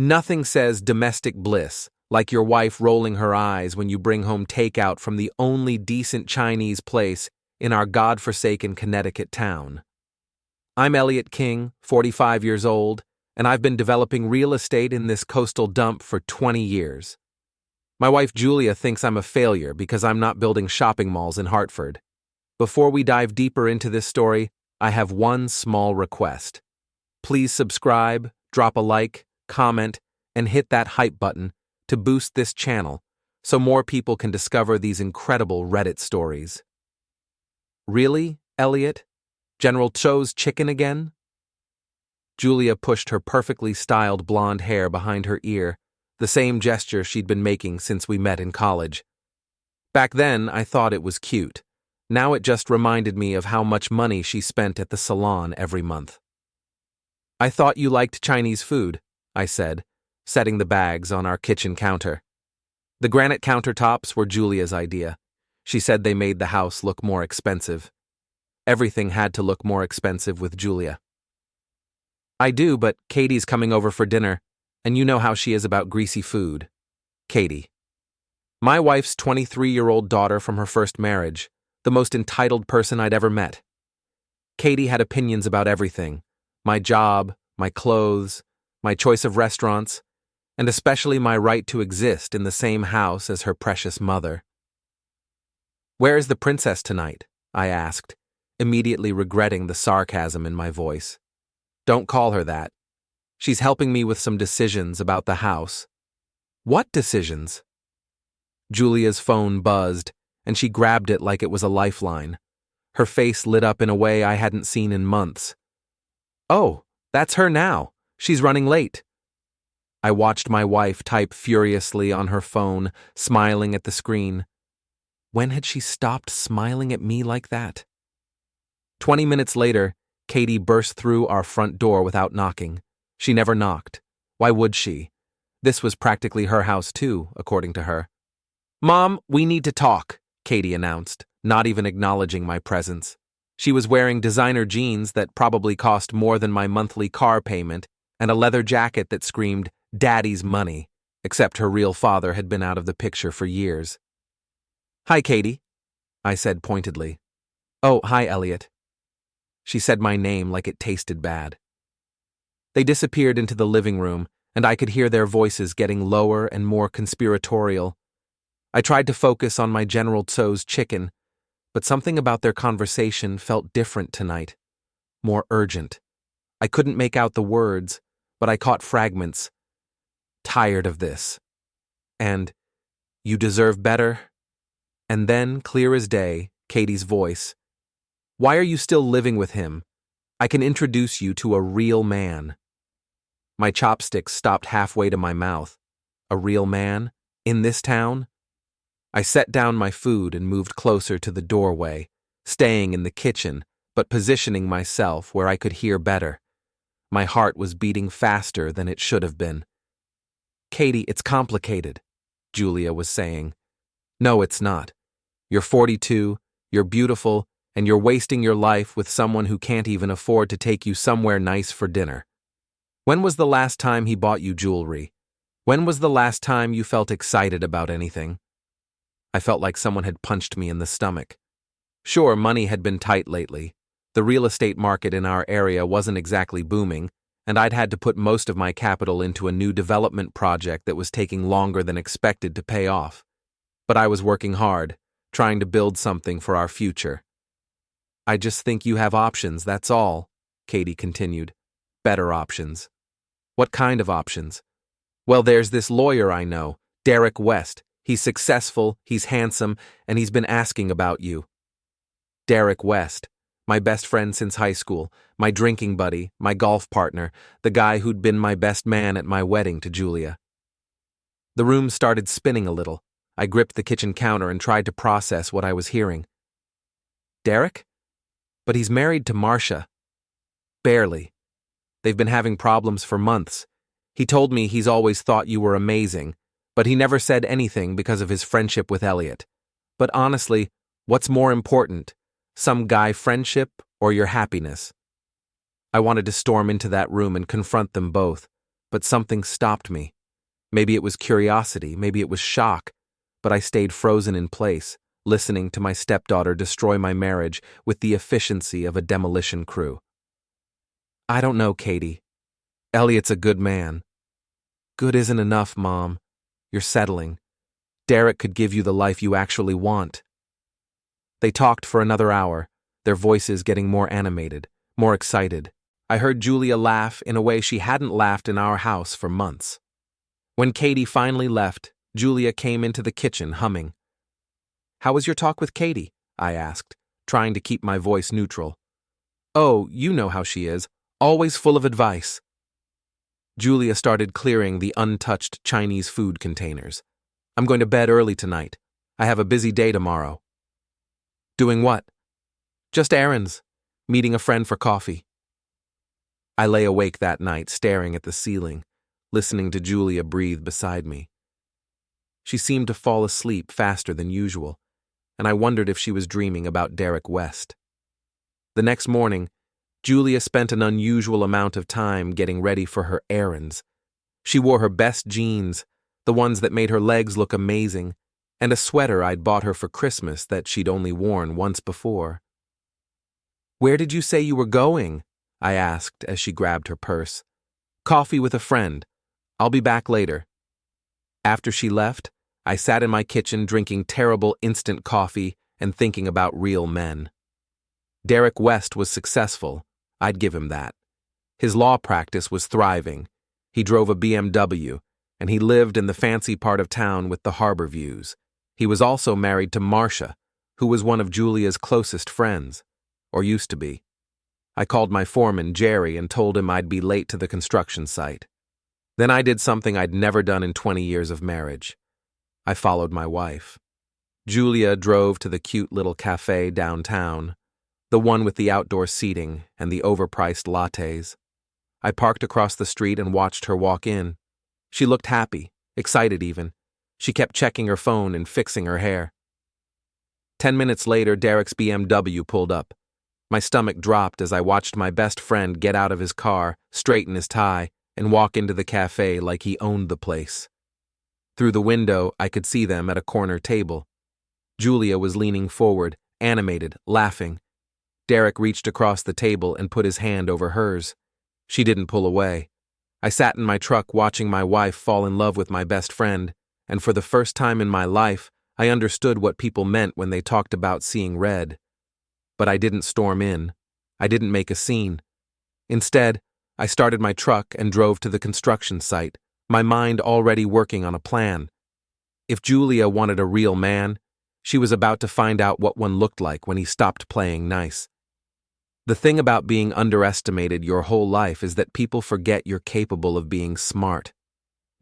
Nothing says domestic bliss like your wife rolling her eyes when you bring home takeout from the only decent Chinese place in our godforsaken Connecticut town. I'm Elliot King, 45 years old, and I've been developing real estate in this coastal dump for 20 years. My wife Julia thinks I'm a failure because I'm not building shopping malls in Hartford. Before we dive deeper into this story, I have one small request. Please subscribe, drop a like, comment, and hit that hype button to boost this channel so more people can discover these incredible Reddit stories. Really, Elliot? General Tso's chicken again? Julia pushed her perfectly styled blonde hair behind her ear, the same gesture she'd been making since we met in college. Back then, I thought it was cute. Now it just reminded me of how much money she spent at the salon every month. I thought you liked Chinese food, I said, setting the bags on our kitchen counter. The granite countertops were Julia's idea. She said they made the house look more expensive. Everything had to look more expensive with Julia. I do, but Katie's coming over for dinner, and you know how she is about greasy food. Katie. My wife's 23-year-old daughter from her first marriage, the most entitled person I'd ever met. Katie had opinions about everything: my job, my clothes, my choice of restaurants, and especially my right to exist in the same house as her precious mother. Where is the princess tonight? I asked, immediately regretting the sarcasm in my voice. Don't call her that. She's helping me with some decisions about the house. What decisions? Julia's phone buzzed, and she grabbed it like it was a lifeline. Her face lit up in a way I hadn't seen in months. Oh, that's her now. She's running late. I watched my wife type furiously on her phone, smiling at the screen. When had she stopped smiling at me like that? 20 minutes later, Katie burst through our front door without knocking. She never knocked. Why would she? This was practically her house too, according to her. Mom, we need to talk, Katie announced, not even acknowledging my presence. She was wearing designer jeans that probably cost more than my monthly car payment and a leather jacket that screamed, Daddy's money, except her real father had been out of the picture for years. Hi, Katie, I said pointedly. Oh, hi, Elliot. She said my name like it tasted bad. They disappeared into the living room, and I could hear their voices getting lower and more conspiratorial. I tried to focus on my General Tso's chicken, but something about their conversation felt different tonight, more urgent. I couldn't make out the words, but I caught fragments. Tired of this. And, you deserve better. And then, clear as day, Katie's voice. Why are you still living with him? I can introduce you to a real man. My chopsticks stopped halfway to my mouth. A real man? In this town? I set down my food and moved closer to the doorway, staying in the kitchen, but positioning myself where I could hear better. My heart was beating faster than it should have been. Katie, it's complicated, Julia was saying. No, it's not. You're 42, you're beautiful, and you're wasting your life with someone who can't even afford to take you somewhere nice for dinner. When was the last time he bought you jewelry? When was the last time you felt excited about anything? I felt like someone had punched me in the stomach. Sure, money had been tight lately. The real estate market in our area wasn't exactly booming, and I'd had to put most of my capital into a new development project that was taking longer than expected to pay off. But I was working hard, trying to build something for our future. I just think you have options, that's all, Katie continued. Better options. What kind of options? Well, there's this lawyer I know, Derek West. He's successful, he's handsome, and he's been asking about you. Derek West, my best friend since high school, my drinking buddy, my golf partner, the guy who'd been my best man at my wedding to Julia. The room started spinning a little. I gripped the kitchen counter and tried to process what I was hearing. Derek? But he's married to Marcia. Barely. They've been having problems for months. He told me he's always thought you were amazing, but he never said anything because of his friendship with Elliot. But honestly, what's more important, some guy friendship or your happiness? I wanted to storm into that room and confront them both, but something stopped me. Maybe it was curiosity, maybe it was shock, but I stayed frozen in place, listening to my stepdaughter destroy my marriage with the efficiency of a demolition crew. I don't know, Katie. Elliot's a good man. Good isn't enough, Mom. You're settling. Derek could give you the life you actually want. They talked for another hour, their voices getting more animated, more excited. I heard Julia laugh in a way she hadn't laughed in our house for months. When Katie finally left, Julia came into the kitchen humming. "How was your talk with Katie?" I asked, trying to keep my voice neutral. "Oh, you know how she is, always full of advice." Julia started clearing the untouched Chinese food containers. "I'm going to bed early tonight. I have a busy day tomorrow." "Doing what?" "Just errands. Meeting a friend for coffee." I lay awake that night staring at the ceiling, listening to Julia breathe beside me. She seemed to fall asleep faster than usual, and I wondered if she was dreaming about Derek West. The next morning, Julia spent an unusual amount of time getting ready for her errands. She wore her best jeans, the ones that made her legs look amazing, and a sweater I'd bought her for Christmas that she'd only worn once before. "Where did you say you were going?" I asked as she grabbed her purse. "Coffee with a friend. I'll be back later." After she left, I sat in my kitchen drinking terrible instant coffee and thinking about real men. Derek West was successful, I'd give him that. His law practice was thriving. He drove a BMW, and he lived in the fancy part of town with the harbor views. He was also married to Marcia, who was one of Julia's closest friends, or used to be. I called my foreman, Jerry, and told him I'd be late to the construction site. Then I did something I'd never done in 20 years of marriage. I followed my wife. Julia drove to the cute little cafe downtown, the one with the outdoor seating and the overpriced lattes. I parked across the street and watched her walk in. She looked happy, excited even. She kept checking her phone and fixing her hair. 10 minutes later, Derek's BMW pulled up. My stomach dropped as I watched my best friend get out of his car, straighten his tie, and walk into the cafe like he owned the place. Through the window, I could see them at a corner table. Julia was leaning forward, animated, laughing. Derek reached across the table and put his hand over hers. She didn't pull away. I sat in my truck watching my wife fall in love with my best friend, and for the first time in my life, I understood what people meant when they talked about seeing red. But I didn't storm in. I didn't make a scene. Instead, I started my truck and drove to the construction site, my mind already working on a plan. If Julia wanted a real man, she was about to find out what one looked like when he stopped playing nice. The thing about being underestimated your whole life is that people forget you're capable of being smart.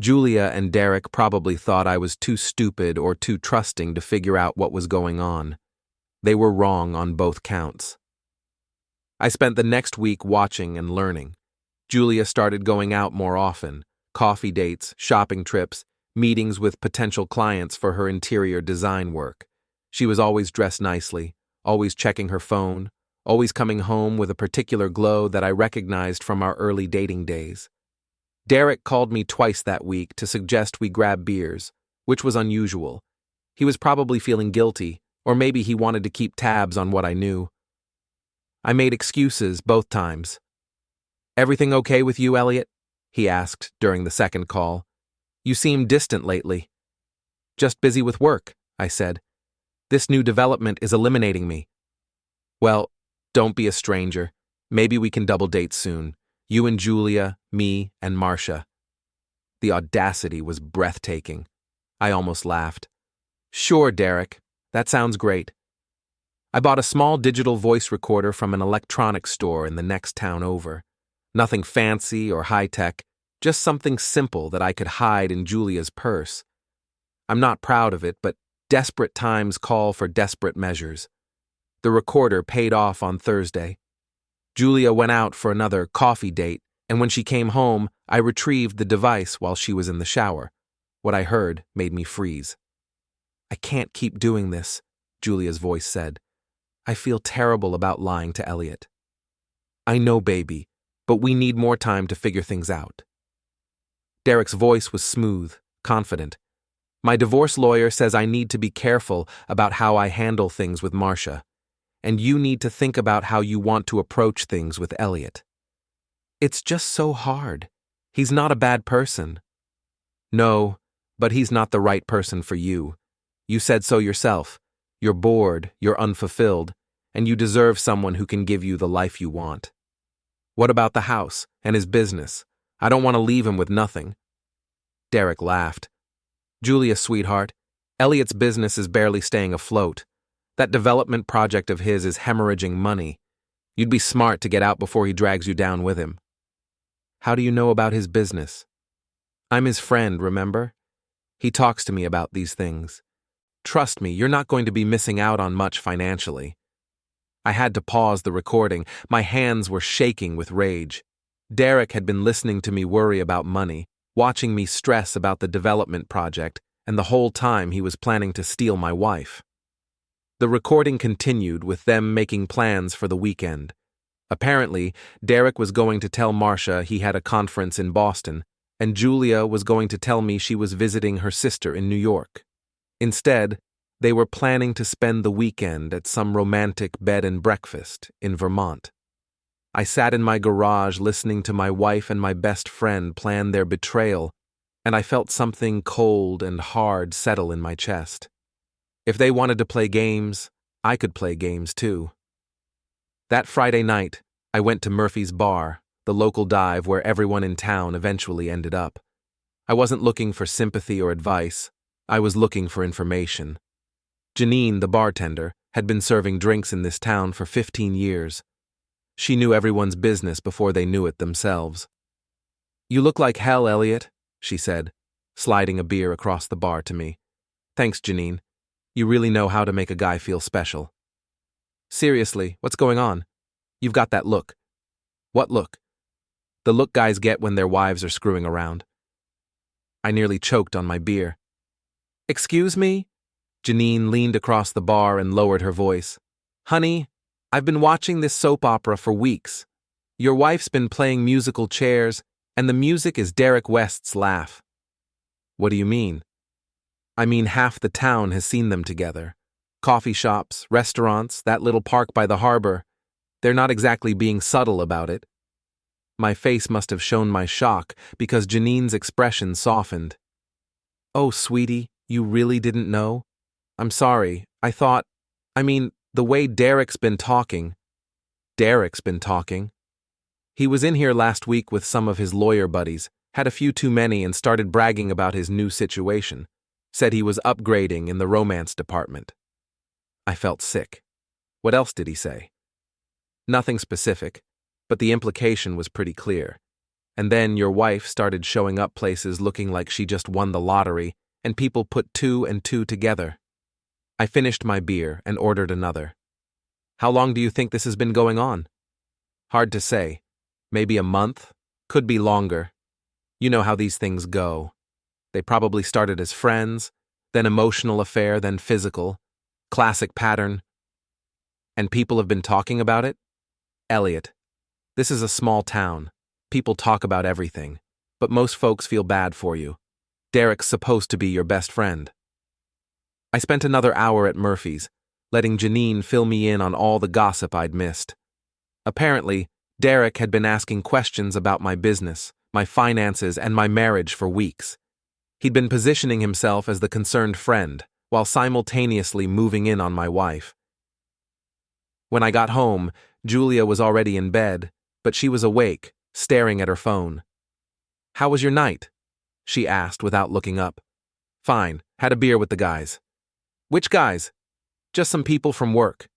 Julia and Derek probably thought I was too stupid or too trusting to figure out what was going on. They were wrong on both counts. I spent the next week watching and learning. Julia started going out more often, coffee dates, shopping trips, meetings with potential clients for her interior design work. She was always dressed nicely, always checking her phone, always coming home with a particular glow that I recognized from our early dating days. Derek called me twice that week to suggest we grab beers, which was unusual. He was probably feeling guilty, or maybe he wanted to keep tabs on what I knew. I made excuses both times. "Everything okay with you, Elliot?" he asked during the second call. "You seem distant lately." "Just busy with work," I said. "This new development is eliminating me." "Well, don't be a stranger. Maybe we can double date soon. You and Julia, me, and Marcia." The audacity was breathtaking. I almost laughed. "Sure, Derek. That sounds great." I bought a small digital voice recorder from an electronics store in the next town over. Nothing fancy or high-tech, just something simple that I could hide in Julia's purse. I'm not proud of it, but desperate times call for desperate measures. The recorder paid off on Thursday. Julia went out for another coffee date, and when she came home, I retrieved the device while she was in the shower. What I heard made me freeze. "I can't keep doing this," Julia's voice said. "I feel terrible about lying to Elliot." "I know, baby, but we need more time to figure things out." Derek's voice was smooth, confident. My divorce lawyer says I need to be careful about how I handle things with Marcia, and you need to think about how you want to approach things with Elliot. It's just so hard. He's not a bad person. No, but he's not the right person for you. You said so yourself. You're bored, you're unfulfilled, and you deserve someone who can give you the life you want. What about the house and his business? I don't want to leave him with nothing. Derek laughed. Julia, sweetheart, Elliot's business is barely staying afloat. That development project of his is hemorrhaging money. You'd be smart to get out before he drags you down with him. How do you know about his business? I'm his friend, remember? He talks to me about these things. Trust me, you're not going to be missing out on much financially. I had to pause the recording. My hands were shaking with rage. Derek had been listening to me worry about money, watching me stress about the development project, and the whole time he was planning to steal my wife. The recording continued with them making plans for the weekend. Apparently, Derek was going to tell Marcia he had a conference in Boston, and Julia was going to tell me she was visiting her sister in New York. Instead, they were planning to spend the weekend at some romantic bed and breakfast in Vermont. I sat in my garage listening to my wife and my best friend plan their betrayal, and I felt something cold and hard settle in my chest. If they wanted to play games, I could play games too. That Friday night, I went to Murphy's Bar, the local dive where everyone in town eventually ended up. I wasn't looking for sympathy or advice. I was looking for information. Janine, the bartender, had been serving drinks in this town for 15 years. She knew everyone's business before they knew it themselves. "You look like hell, Elliot," she said, sliding a beer across the bar to me. "Thanks, Janine. You really know how to make a guy feel special." "Seriously, what's going on? You've got that look." "What look?" "The look guys get when their wives are screwing around." I nearly choked on my beer. "Excuse me?" Janine leaned across the bar and lowered her voice. "Honey, I've been watching this soap opera for weeks. Your wife's been playing musical chairs, and the music is Derek West's laugh." "What do you mean?" "I mean half the town has seen them together. Coffee shops, restaurants, that little park by the harbor. They're not exactly being subtle about it." My face must have shown my shock because Janine's expression softened. "Oh, sweetie, you really didn't know? I'm sorry, the way Derek's been talking." "Derek's been talking?" "He was in here last week with some of his lawyer buddies, had a few too many and started bragging about his new situation. Said he was upgrading in the romance department." I felt sick. What else did he say? Nothing specific, but the implication was pretty clear. And then your wife started showing up places looking like she just won the lottery, and people put two and two together. I finished my beer and ordered another. "How long do you think this has been going on?" "Hard to say. Maybe a month. Could be longer. You know how these things go. They probably started as friends, then emotional affair, then physical. Classic pattern. And people have been talking about it?" "Elliot, this is a small town. People talk about everything, but most folks feel bad for you. Derek's supposed to be your best friend." I spent another hour at Murphy's, letting Janine fill me in on all the gossip I'd missed. Apparently, Derek had been asking questions about my business, my finances, and my marriage for weeks. He'd been positioning himself as the concerned friend, while simultaneously moving in on my wife. When I got home, Julia was already in bed, but she was awake, staring at her phone. "How was your night?" she asked without looking up. "Fine, had a beer with the guys." "Which guys?" "Just some people from work."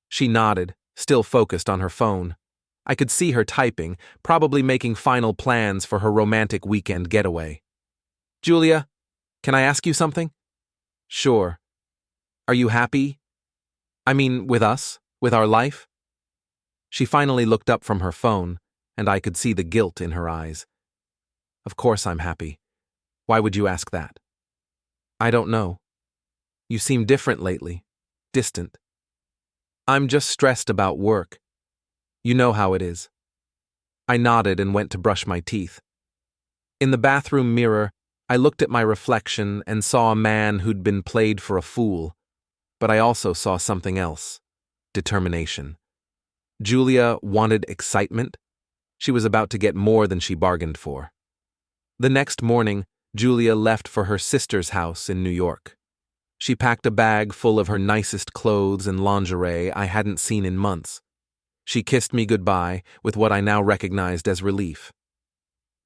She nodded, still focused on her phone. I could see her typing, probably making final plans for her romantic weekend getaway. "Julia, can I ask you something?" "Sure." "Are you happy? With us? With our life?" She finally looked up from her phone, and I could see the guilt in her eyes. "Of course I'm happy. Why would you ask that?" "I don't know. You seem different lately. Distant." "I'm just stressed about work. You know how it is." I nodded and went to brush my teeth. In the bathroom mirror, I looked at my reflection and saw a man who'd been played for a fool, but I also saw something else: determination. Julia wanted excitement. She was about to get more than she bargained for. The next morning, Julia left for her sister's house in New York. She packed a bag full of her nicest clothes and lingerie I hadn't seen in months. She kissed me goodbye with what I now recognized as relief.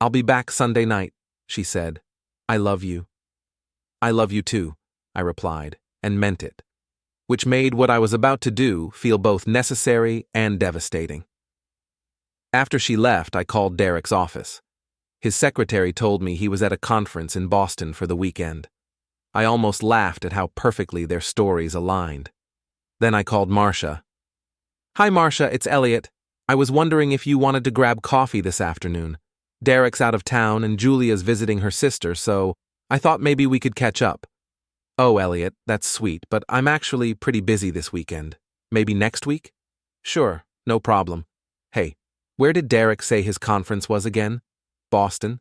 "I'll be back Sunday night," she said. "I love you." "I love you too," I replied, and meant it, which made what I was about to do feel both necessary and devastating. After she left, I called Derek's office. His secretary told me he was at a conference in Boston for the weekend. I almost laughed at how perfectly their stories aligned. Then I called Marcia. "Hi Marcia, it's Elliot. I was wondering if you wanted to grab coffee this afternoon. Derek's out of town and Julia's visiting her sister, so I thought maybe we could catch up." "Oh, Elliot, that's sweet, but I'm actually pretty busy this weekend. Maybe next week?" "Sure, no problem. Hey, where did Derek say his conference was again? Boston?"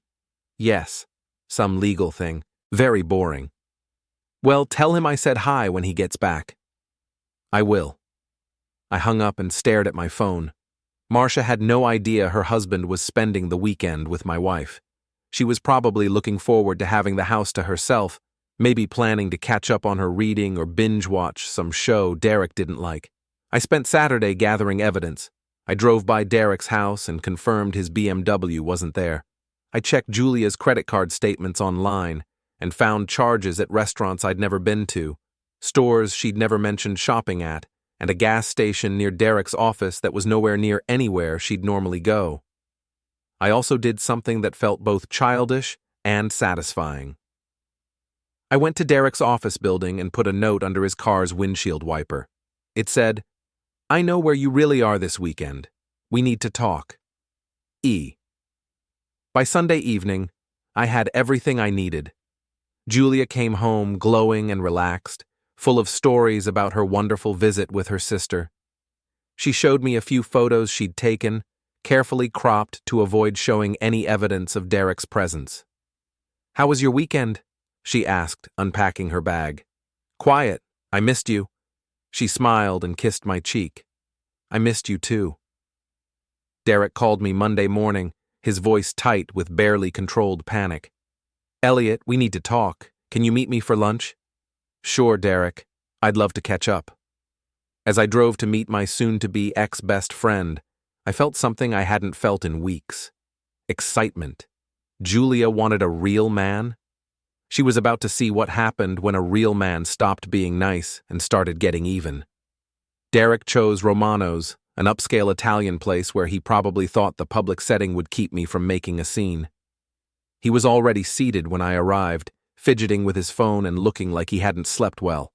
"Yes. Some legal thing. Very boring." "Well, tell him I said hi when he gets back." "I will." I hung up and stared at my phone. Marcia had no idea her husband was spending the weekend with my wife. She was probably looking forward to having the house to herself, maybe planning to catch up on her reading or binge-watch some show Derek didn't like. I spent Saturday gathering evidence. I drove by Derek's house and confirmed his BMW wasn't there. I checked Julia's credit card statements online and found charges at restaurants I'd never been to, stores she'd never mentioned shopping at, and a gas station near Derek's office that was nowhere near anywhere she'd normally go. I also did something that felt both childish and satisfying. I went to Derek's office building and put a note under his car's windshield wiper. It said, "I know where you really are this weekend. We need to talk. E." By Sunday evening, I had everything I needed. Julia came home glowing and relaxed, full of stories about her wonderful visit with her sister. She showed me a few photos she'd taken, carefully cropped to avoid showing any evidence of Derek's presence. "How was your weekend?" she asked, unpacking her bag. "Quiet. I missed you." She smiled and kissed my cheek. "I missed you too." Derek called me Monday morning, his voice tight with barely controlled panic. "Elliot, we need to talk. Can you meet me for lunch?" "Sure, Derek. I'd love to catch up." As I drove to meet my soon-to-be ex-best friend, I felt something I hadn't felt in weeks. Excitement. Julia wanted a real man? She was about to see what happened when a real man stopped being nice and started getting even. Derek chose Romano's, an upscale Italian place where he probably thought the public setting would keep me from making a scene. He was already seated when I arrived, fidgeting with his phone and looking like he hadn't slept well.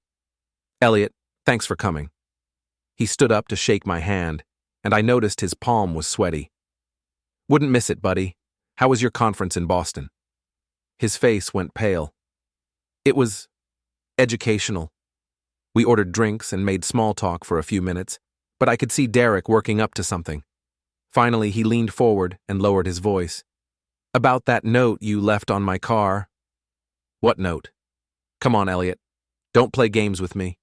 "Elliot, thanks for coming." He stood up to shake my hand, and I noticed his palm was sweaty. "Wouldn't miss it, buddy. How was your conference in Boston?" His face went pale. "It was educational." We ordered drinks and made small talk for a few minutes, but I could see Derek working up to something. Finally, he leaned forward and lowered his voice. "About that note you left on my car." "What note?" "Come on, Elliot. Don't play games with me."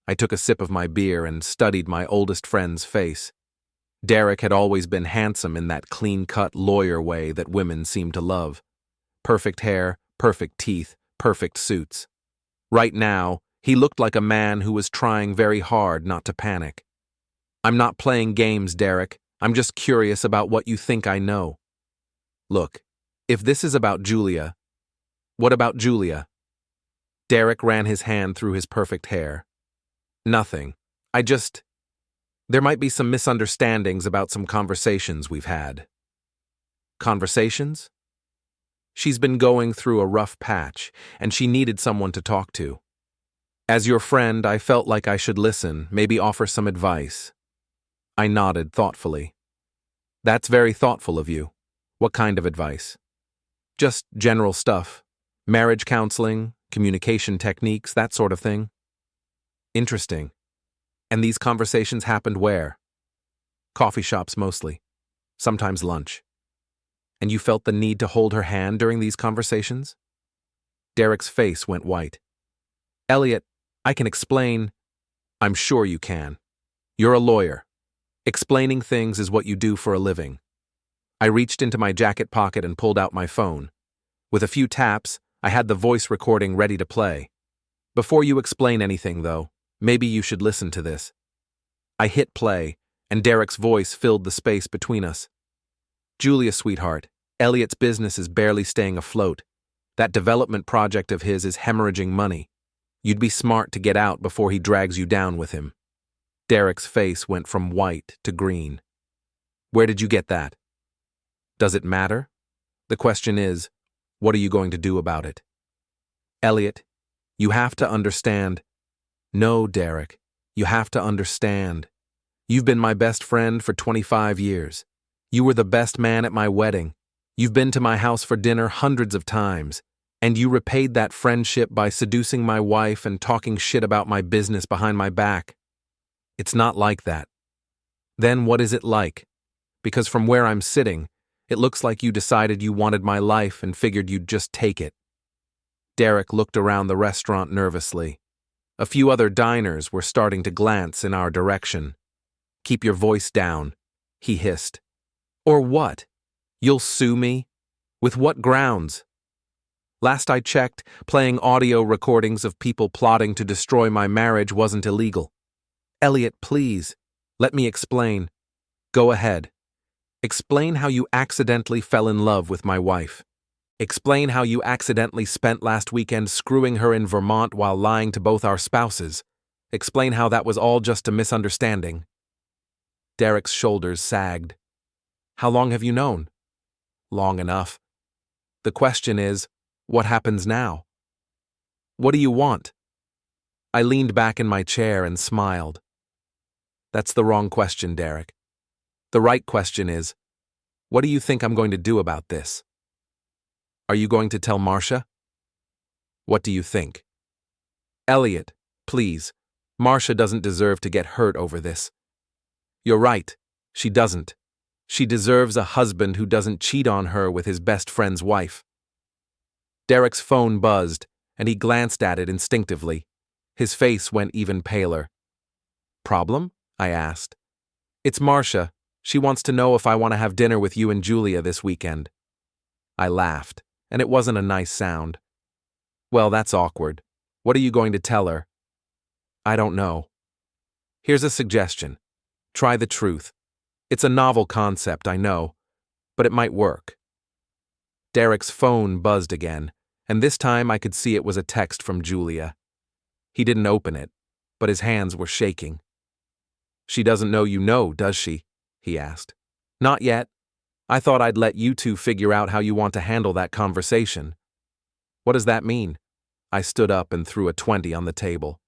I took a sip of my beer and studied my oldest friend's face. Derek had always been handsome in that clean-cut lawyer way that women seem to love. Perfect hair, perfect teeth, perfect suits. Right now, he looked like a man who was trying very hard not to panic. "I'm not playing games, Derek. I'm just curious about what you think I know." "Look, if this is about Julia..." "What about Julia?" Derek ran his hand through his perfect hair. "Nothing. There might be some misunderstandings about some conversations we've had." "Conversations?" "She's been going through a rough patch, and she needed someone to talk to. As your friend, I felt like I should listen, maybe offer some advice." I nodded thoughtfully. "That's very thoughtful of you. What kind of advice?" "Just general stuff. Marriage counseling, communication techniques, that sort of thing." "Interesting. And these conversations happened where?" "Coffee shops mostly. Sometimes lunch." And you felt the need to hold her hand during these conversations? Derek's face went white. Elliot, I can explain. I'm sure you can. You're a lawyer. Explaining things is what you do for a living. I reached into my jacket pocket and pulled out my phone. With a few taps, I had the voice recording ready to play. Before you explain anything, though, maybe you should listen to this. I hit play, and Derek's voice filled the space between us. Julia, sweetheart, Elliot's business is barely staying afloat. That development project of his is hemorrhaging money. You'd be smart to get out before he drags you down with him. Derek's face went from white to green. Where did you get that? Does it matter? The question is, what are you going to do about it? Elliot, you have to understand. No, Derek, you have to understand. You've been my best friend for 25 years. You were the best man at my wedding. You've been to my house for dinner hundreds of times, and you repaid that friendship by seducing my wife and talking shit about my business behind my back. It's not like that. Then what is it like? Because from where I'm sitting, it looks like you decided you wanted my life and figured you'd just take it. Derek looked around the restaurant nervously. A few other diners were starting to glance in our direction. Keep your voice down, he hissed. Or what? You'll sue me? With what grounds? Last I checked, playing audio recordings of people plotting to destroy my marriage wasn't illegal. Elliot, please, let me explain. Go ahead. Explain how you accidentally fell in love with my wife. Explain how you accidentally spent last weekend screwing her in Vermont while lying to both our spouses. Explain how that was all just a misunderstanding. Derek's shoulders sagged. How long have you known? Long enough. The question is, what happens now? What do you want? I leaned back in my chair and smiled. That's the wrong question, Derek. The right question is, what do you think I'm going to do about this? Are you going to tell Marcia? What do you think? Elliot, please, Marcia doesn't deserve to get hurt over this. You're right, she doesn't. She deserves a husband who doesn't cheat on her with his best friend's wife. Derek's phone buzzed, and he glanced at it instinctively. His face went even paler. Problem? I asked. It's Marcia. She wants to know if I want to have dinner with you and Julia this weekend. I laughed, and it wasn't a nice sound. Well, that's awkward. What are you going to tell her? I don't know. Here's a suggestion. Try the truth. It's a novel concept, I know, but it might work. Derek's phone buzzed again, and this time I could see it was a text from Julia. He didn't open it, but his hands were shaking. She doesn't know you know, does she? He asked. Not yet. I thought I'd let you two figure out how you want to handle that conversation. What does that mean? I stood up and threw a 20 on the table.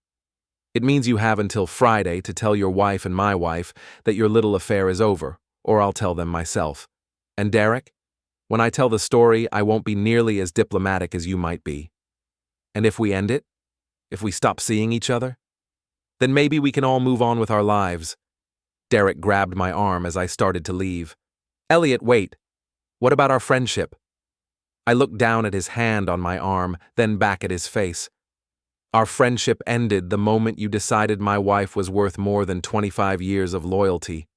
It means you have until Friday to tell your wife and my wife that your little affair is over, or I'll tell them myself. And Derek, when I tell the story, I won't be nearly as diplomatic as you might be. And if we end it? If we stop seeing each other? Then maybe we can all move on with our lives. Derek grabbed my arm as I started to leave. Elliot, wait. What about our friendship? I looked down at his hand on my arm, then back at his face. Our friendship ended the moment you decided my wife was worth more than 25 years of loyalty.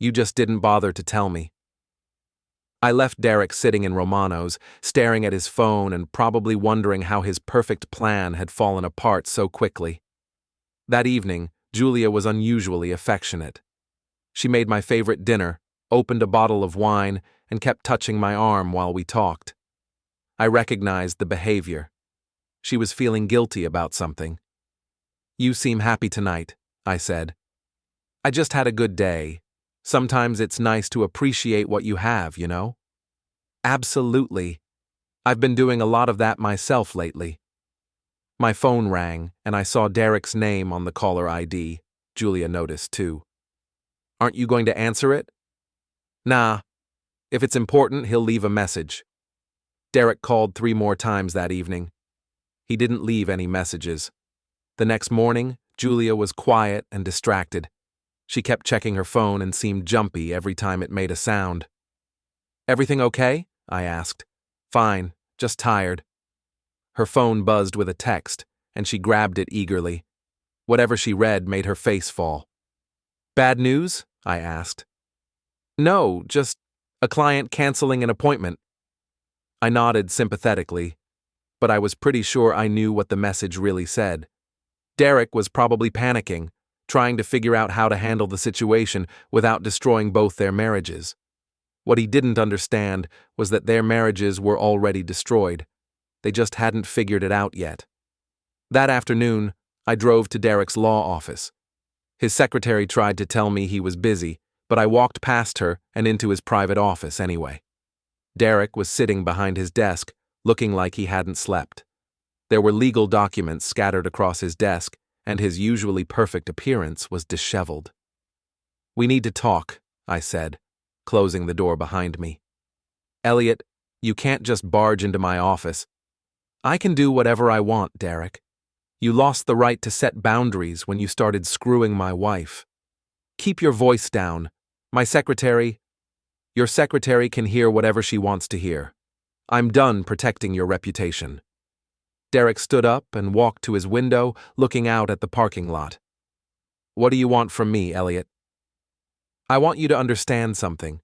You just didn't bother to tell me. I left Derek sitting in Romano's, staring at his phone and probably wondering how his perfect plan had fallen apart so quickly. That evening, Julia was unusually affectionate. She made my favorite dinner, opened a bottle of wine, and kept touching my arm while we talked. I recognized the behavior. She was feeling guilty about something. You seem happy tonight, I said. I just had a good day. Sometimes it's nice to appreciate what you have, you know? Absolutely. I've been doing a lot of that myself lately. My phone rang, and I saw Derek's name on the caller ID. Julia noticed, too. Aren't you going to answer it? Nah. If it's important, he'll leave a message. Derek called 3 more times that evening. He didn't leave any messages. The next morning, Julia was quiet and distracted. She kept checking her phone and seemed jumpy every time it made a sound. Everything okay? I asked. Fine, just tired. Her phone buzzed with a text, and she grabbed it eagerly. Whatever she read made her face fall. Bad news? I asked. No, just a client canceling an appointment. I nodded sympathetically, but I was pretty sure I knew what the message really said. Derek was probably panicking, trying to figure out how to handle the situation without destroying both their marriages. What he didn't understand was that their marriages were already destroyed. They just hadn't figured it out yet. That afternoon, I drove to Derek's law office. His secretary tried to tell me he was busy, but I walked past her and into his private office anyway. Derek was sitting behind his desk, looking like he hadn't slept. There were legal documents scattered across his desk, and his usually perfect appearance was disheveled. We need to talk, I said, closing the door behind me. Elliot, you can't just barge into my office. I can do whatever I want, Derek. You lost the right to set boundaries when you started screwing my wife. Keep your voice down. Your secretary can hear whatever she wants to hear. I'm done protecting your reputation. Derek stood up and walked to his window, looking out at the parking lot. What do you want from me, Elliot? I want you to understand something.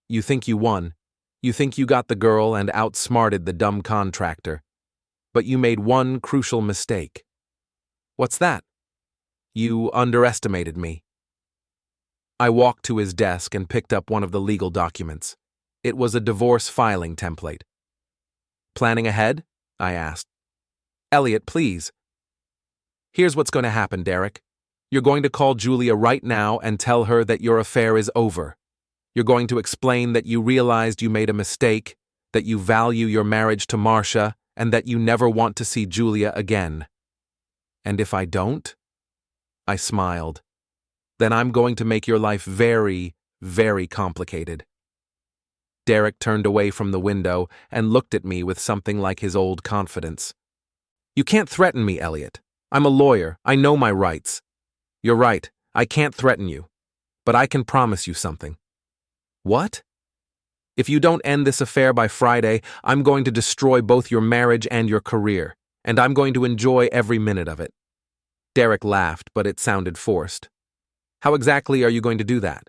You think you won. You think you got the girl and outsmarted the dumb contractor. But you made one crucial mistake. What's that? You underestimated me. I walked to his desk and picked up one of the legal documents. It was a divorce filing template. Planning ahead? I asked. Elliot, please. Here's what's going to happen, Derek. You're going to call Julia right now and tell her that your affair is over. You're going to explain that you realized you made a mistake, that you value your marriage to Marcia, and that you never want to see Julia again. And if I don't? I smiled. Then I'm going to make your life very, very complicated. Derek turned away from the window and looked at me with something like his old confidence. You can't threaten me, Elliot. I'm a lawyer. I know my rights. You're right. I can't threaten you. But I can promise you something. What? If you don't end this affair by Friday, I'm going to destroy both your marriage and your career, and I'm going to enjoy every minute of it. Derek laughed, but it sounded forced. How exactly are you going to do that?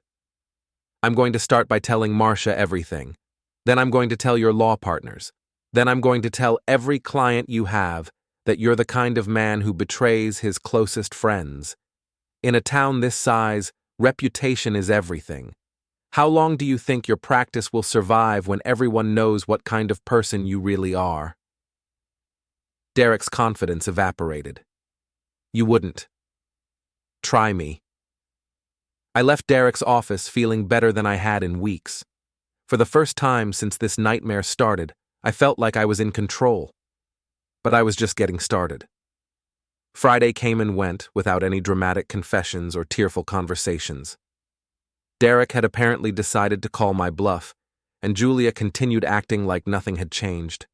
I'm going to start by telling Marcia everything. Then I'm going to tell your law partners. Then I'm going to tell every client you have that you're the kind of man who betrays his closest friends. In a town this size, reputation is everything. How long do you think your practice will survive when everyone knows what kind of person you really are? Derek's confidence evaporated. You wouldn't. Try me. I left Derek's office feeling better than I had in weeks. For the first time since this nightmare started, I felt like I was in control. But I was just getting started. Friday came and went without any dramatic confessions or tearful conversations. Derek had apparently decided to call my bluff, and Julia continued acting like nothing had changed.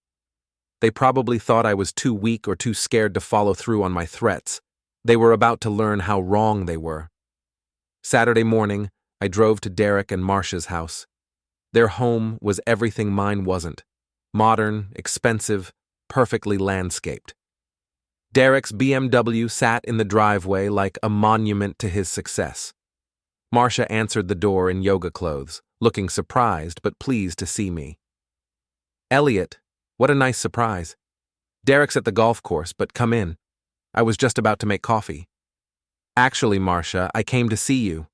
They probably thought I was too weak or too scared to follow through on my threats. They were about to learn how wrong they were. Saturday morning, I drove to Derek and Marcia's house. Their home was everything mine wasn't. Modern, expensive, perfectly landscaped. Derek's BMW sat in the driveway like a monument to his success. Marcia answered the door in yoga clothes, looking surprised but pleased to see me. Elliot, what a nice surprise. Derek's at the golf course, but come in. I was just about to make coffee. Actually, Marcia, I came to see you.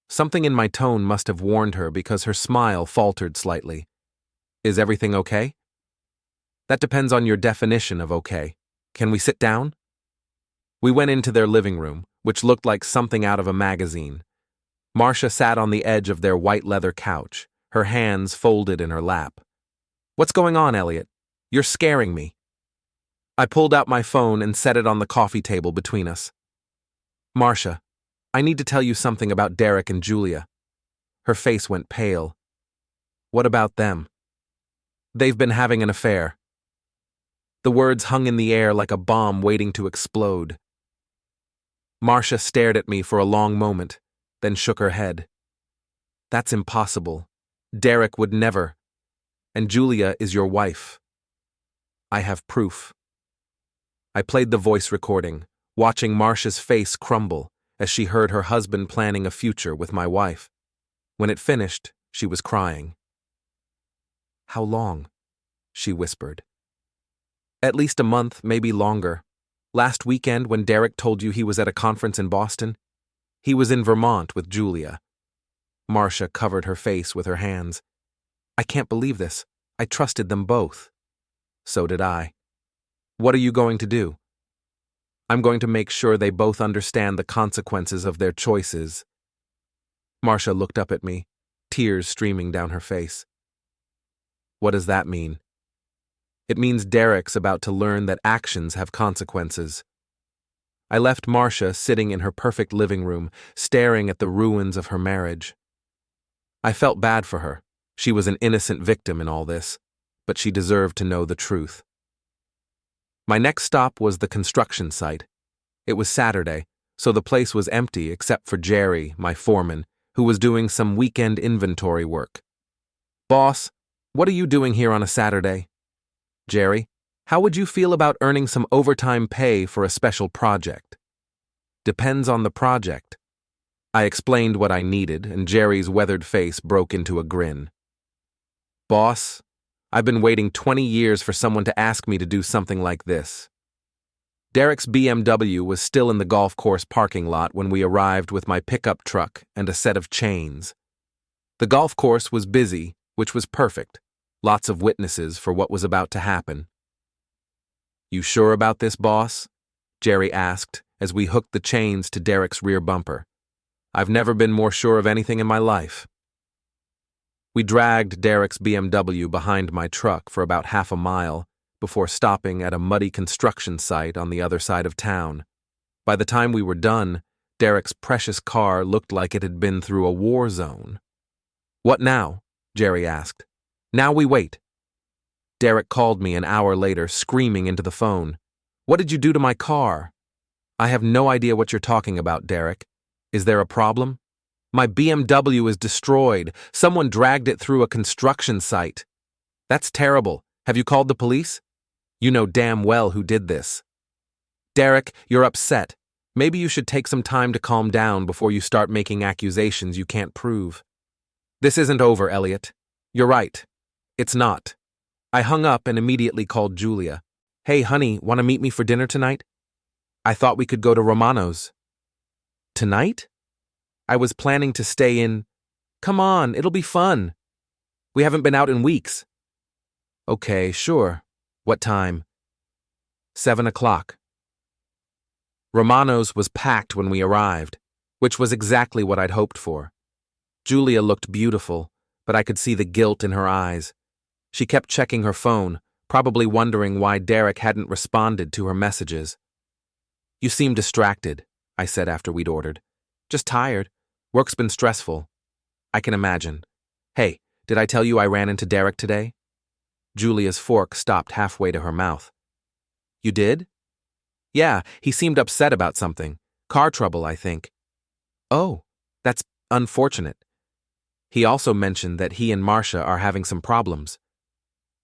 Something in my tone must have warned her because her smile faltered slightly. Is everything okay? That depends on your definition of okay. Can we sit down? We went into their living room, which looked like something out of a magazine. Marcia sat on the edge of their white leather couch, her hands folded in her lap. What's going on, Elliot? You're scaring me. I pulled out my phone and set it on the coffee table between us. Marcia, I need to tell you something about Derek and Julia. Her face went pale. What about them? They've been having an affair. The words hung in the air like a bomb waiting to explode. Marcia stared at me for a long moment, then shook her head. That's impossible. Derek would never. and Julia is your wife. I have proof. I played the voice recording, watching Marcia's face crumble as she heard her husband planning a future with my wife. When it finished, she was crying. How long? She whispered. At least a month, maybe longer. Last weekend, when Derek told you he was at a conference in Boston, he was in Vermont with Julia. Marcia covered her face with her hands. I can't believe this. I trusted them both. So did I. What are you going to do? I'm going to make sure they both understand the consequences of their choices. Marcia looked up at me, tears streaming down her face. What does that mean? It means Derek's about to learn that actions have consequences. I left Marcia sitting in her perfect living room, staring at the ruins of her marriage. I felt bad for her. She was an innocent victim in all this, but she deserved to know the truth. My next stop was the construction site. It was Saturday, so the place was empty except for Jerry, my foreman, who was doing some weekend inventory work. Boss, what are you doing here on a Saturday? Jerry, how would you feel about earning some overtime pay for a special project? Depends on the project. I explained what I needed, and Jerry's weathered face broke into a grin. Boss, I've been waiting 20 years for someone to ask me to do something like this. Derek's BMW was still in the golf course parking lot when we arrived with my pickup truck and a set of chains. The golf course was busy, which was perfect. Lots of witnesses for what was about to happen. You sure about this, boss? Jerry asked as we hooked the chains to Derek's rear bumper. I've never been more sure of anything in my life. We dragged Derek's BMW behind my truck for about half a mile before stopping at a muddy construction site on the other side of town. By the time we were done, Derek's precious car looked like it had been through a war zone. What now? Jerry asked. Now we wait. Derek called me an hour later, screaming into the phone. What did you do to my car? I have no idea what you're talking about, Derek. Is there a problem? My BMW is destroyed. Someone dragged it through a construction site. That's terrible. Have you called the police? You know damn well who did this. Derek, you're upset. Maybe you should take some time to calm down before you start making accusations you can't prove. This isn't over, Elliot. You're right. It's not. I hung up and immediately called Julia. Hey, honey, want to meet me for dinner tonight? I thought we could go to Romano's. Tonight? I was planning to stay in. Come on, it'll be fun. We haven't been out in weeks. Okay, sure. What time? 7 o'clock. Romano's was packed when we arrived, which was exactly what I'd hoped for. Julia looked beautiful, but I could see the guilt in her eyes. She kept checking her phone, probably wondering why Derek hadn't responded to her messages. You seem distracted, I said after we'd ordered. Just tired. Work's been stressful. I can imagine. Hey, did I tell you I ran into Derek today? Julia's fork stopped halfway to her mouth. You did? Yeah, he seemed upset about something. Car trouble, I think. Oh, that's unfortunate. He also mentioned that he and Marcia are having some problems.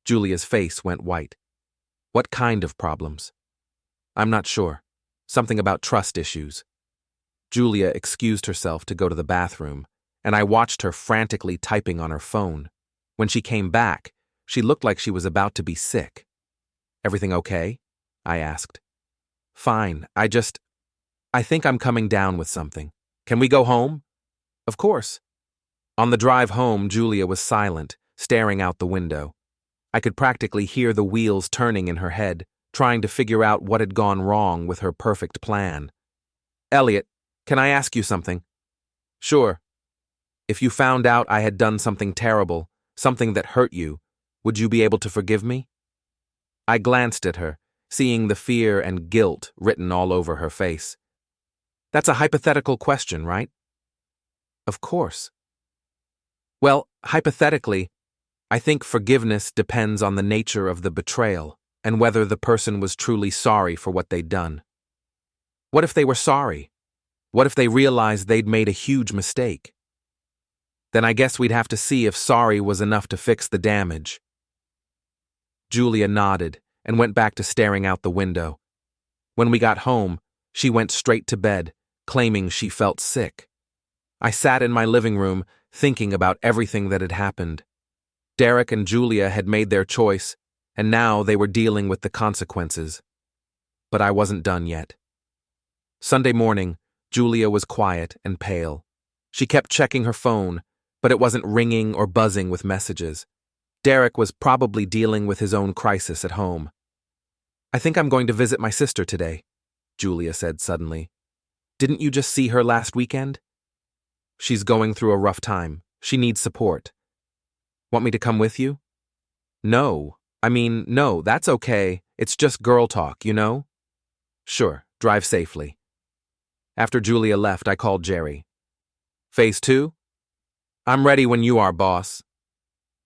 Julia's face went white. What kind of problems? I'm not sure. Something about trust issues. Julia excused herself to go to the bathroom, and I watched her frantically typing on her phone. When she came back, she looked like she was about to be sick. Everything okay? I asked. Fine, I think I'm coming down with something. Can we go home? Of course. On the drive home, Julia was silent, staring out the window. I could practically hear the wheels turning in her head, trying to figure out what had gone wrong with her perfect plan. Elliot, can I ask you something? Sure. If you found out I had done something terrible, something that hurt you, would you be able to forgive me? I glanced at her, seeing the fear and guilt written all over her face. That's a hypothetical question, right? Of course. Well, hypothetically, I think forgiveness depends on the nature of the betrayal and whether the person was truly sorry for what they'd done. What if they were sorry? What if they realized they'd made a huge mistake? Then I guess we'd have to see if sorry was enough to fix the damage. Julia nodded and went back to staring out the window. When we got home, she went straight to bed, claiming she felt sick. I sat in my living room, thinking about everything that had happened. Derek and Julia had made their choice, and now they were dealing with the consequences. But I wasn't done yet. Sunday morning, Julia was quiet and pale. She kept checking her phone, but it wasn't ringing or buzzing with messages. Derek was probably dealing with his own crisis at home. "I think I'm going to visit my sister today," Julia said suddenly. "Didn't you just see her last weekend?" "She's going through a rough time. She needs support." "Want me to come with you?" No, that's okay. It's just girl talk, you know?" "Sure, drive safely." After Julia left, I called Jerry. "Phase 2? I'm ready when you are, boss."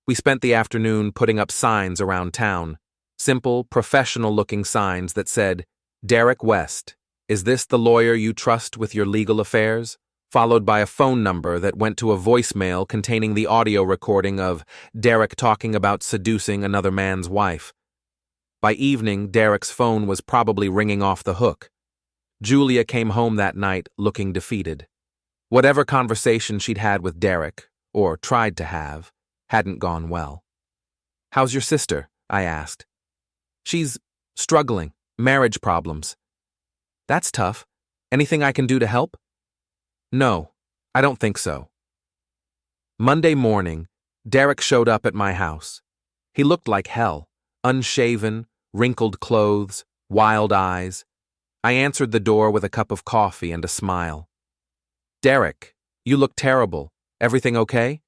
We spent the afternoon putting up signs around town. Simple, professional-looking signs that said, "Derek West, is this the lawyer you trust with your legal affairs?" Followed by a phone number that went to a voicemail containing the audio recording of Derek talking about seducing another man's wife. By evening, Derek's phone was probably ringing off the hook. Julia came home that night looking defeated. Whatever conversation she'd had with Derek, or tried to have, hadn't gone well. "How's your sister?" I asked. "She's struggling. Marriage problems." "That's tough. Anything I can do to help?" "No, I don't think so." Monday morning, Derek showed up at my house. He looked like hell, unshaven, wrinkled clothes, wild eyes. I answered the door with a cup of coffee and a smile. "Derek, you look terrible. Everything okay?"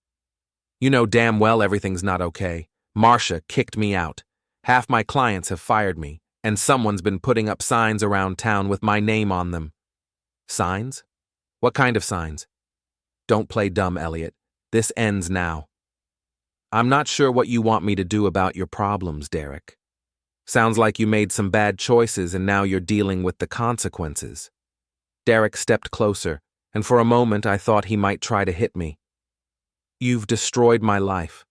"You know damn well everything's not okay. Marcia kicked me out. Half my clients have fired me, and someone's been putting up signs around town with my name on them." "Signs? What kind of signs?" "Don't play dumb, Elliot. This ends now." "I'm not sure what you want me to do about your problems, Derek. Sounds like you made some bad choices and now you're dealing with the consequences." Derek stepped closer, and for a moment I thought he might try to hit me. "You've destroyed my life."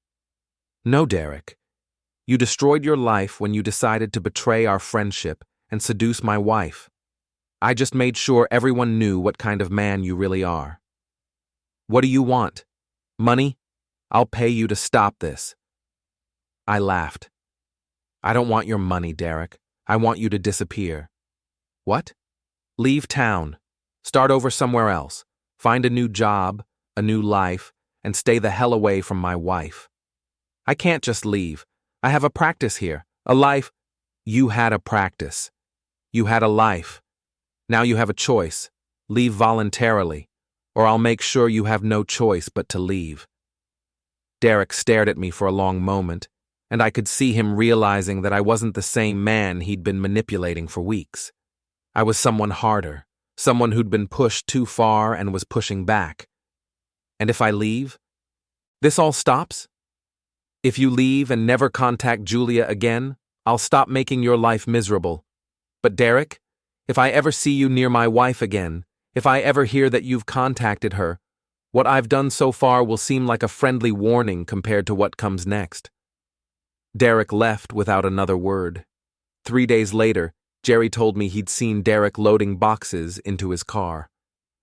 "No, Derek. You destroyed your life when you decided to betray our friendship and seduce my wife. I just made sure everyone knew what kind of man you really are." "What do you want? Money? I'll pay you to stop this." I laughed. "I don't want your money, Derek. I want you to disappear." "What?" "Leave town. Start over somewhere else. Find a new job, a new life, and stay the hell away from my wife." "I can't just leave. I have a practice here, a life." "You had a practice. You had a life. Now you have a choice. Leave voluntarily, or I'll make sure you have no choice but to leave." Derek stared at me for a long moment, and I could see him realizing that I wasn't the same man he'd been manipulating for weeks. I was someone harder, someone who'd been pushed too far and was pushing back. "And if I leave? This all stops? If you leave and never contact Julia again, I'll stop making your life miserable. But Derek, if I ever see you near my wife again, if I ever hear that you've contacted her, what I've done so far will seem like a friendly warning compared to what comes next." Derek left without another word. 3 days later, Jerry told me he'd seen Derek loading boxes into his car.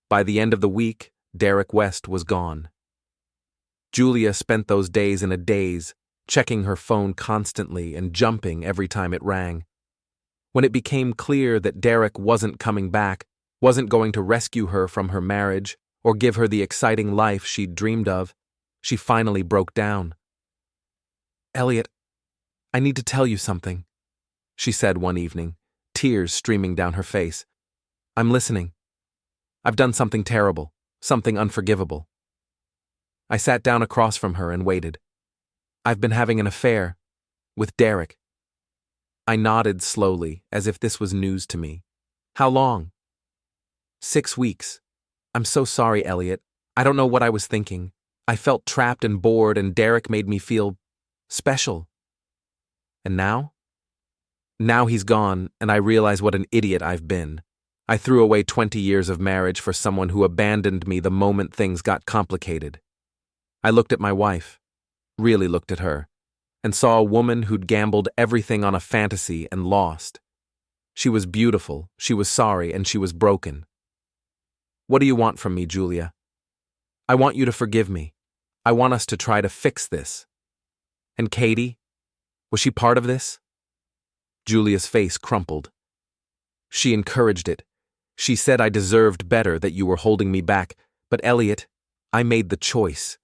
By the end of the week, Derek West was gone. Julia spent those days in a daze, checking her phone constantly and jumping every time it rang. When it became clear that Derek wasn't coming back, wasn't going to rescue her from her marriage or give her the exciting life she'd dreamed of, she finally broke down. "Elliot, I need to tell you something," she said one evening, tears streaming down her face. "I'm listening. I've done something terrible, something unforgivable." I sat down across from her and waited. "I've been having an affair with Derek." I nodded slowly, as if this was news to me. "How long?" 6 weeks. I'm so sorry, Elliot. I don't know what I was thinking. I felt trapped and bored, and Derek made me feel special." "And now?" "Now he's gone, and I realize what an idiot I've been. I threw away 20 years of marriage for someone who abandoned me the moment things got complicated." I looked at my wife, really looked at her, and saw a woman who'd gambled everything on a fantasy and lost. She was beautiful, she was sorry, and she was broken. What do you want from me, Julia? I want you to forgive me. I want us to try to fix this. And Katie? Was she part of this? Julia's face crumpled. She encouraged it. She said I deserved better, that you were holding me back. But Elliot, I made the choice.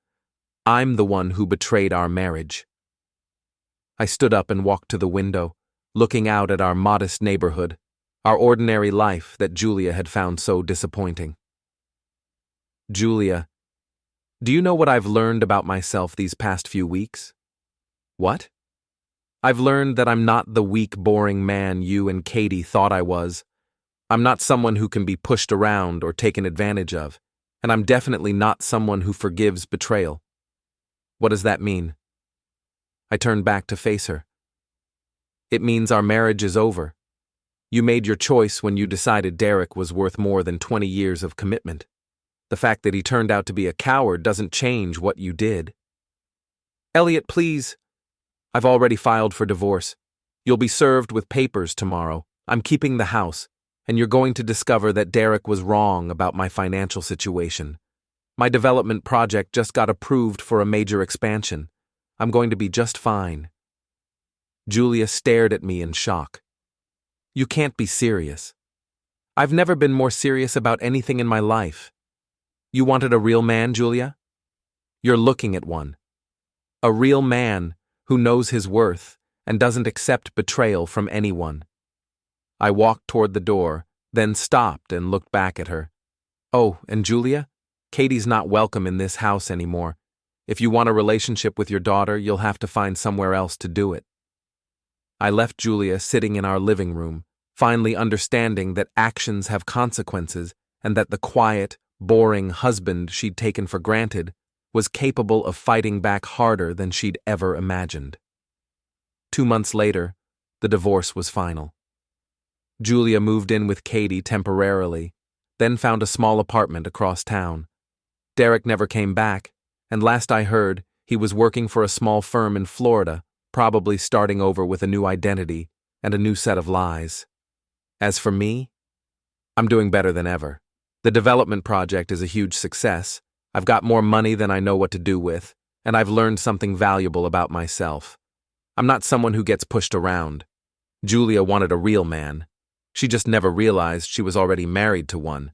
I'm the one who betrayed our marriage. I stood up and walked to the window, looking out at our modest neighborhood, our ordinary life that Julia had found so disappointing. Julia, do you know what I've learned about myself these past few weeks? What? I've learned that I'm not the weak, boring man you and Katie thought I was. I'm not someone who can be pushed around or taken advantage of, and I'm definitely not someone who forgives betrayal. What does that mean? I turned back to face her. It means our marriage is over. You made your choice when you decided Derek was worth more than 20 years of commitment. The fact that he turned out to be a coward doesn't change what you did. Elliot, please. I've already filed for divorce. You'll be served with papers tomorrow. I'm keeping the house, and you're going to discover that Derek was wrong about my financial situation. My development project just got approved for a major expansion. I'm going to be just fine. Julia stared at me in shock. You can't be serious. I've never been more serious about anything in my life. You wanted a real man, Julia? You're looking at one. A real man who knows his worth and doesn't accept betrayal from anyone. I walked toward the door, then stopped and looked back at her. Oh, and Julia? Katie's not welcome in this house anymore. If you want a relationship with your daughter, you'll have to find somewhere else to do it. I left Julia sitting in our living room, finally understanding that actions have consequences and that the quiet, boring husband she'd taken for granted was capable of fighting back harder than she'd ever imagined. 2 months later, the divorce was final. Julia moved in with Katie temporarily, then found a small apartment across town. Derek never came back, and last I heard, he was working for a small firm in Florida, probably starting over with a new identity and a new set of lies. As for me, I'm doing better than ever. The development project is a huge success. I've got more money than I know what to do with, and I've learned something valuable about myself. I'm not someone who gets pushed around. Julia wanted a real man. She just never realized she was already married to one.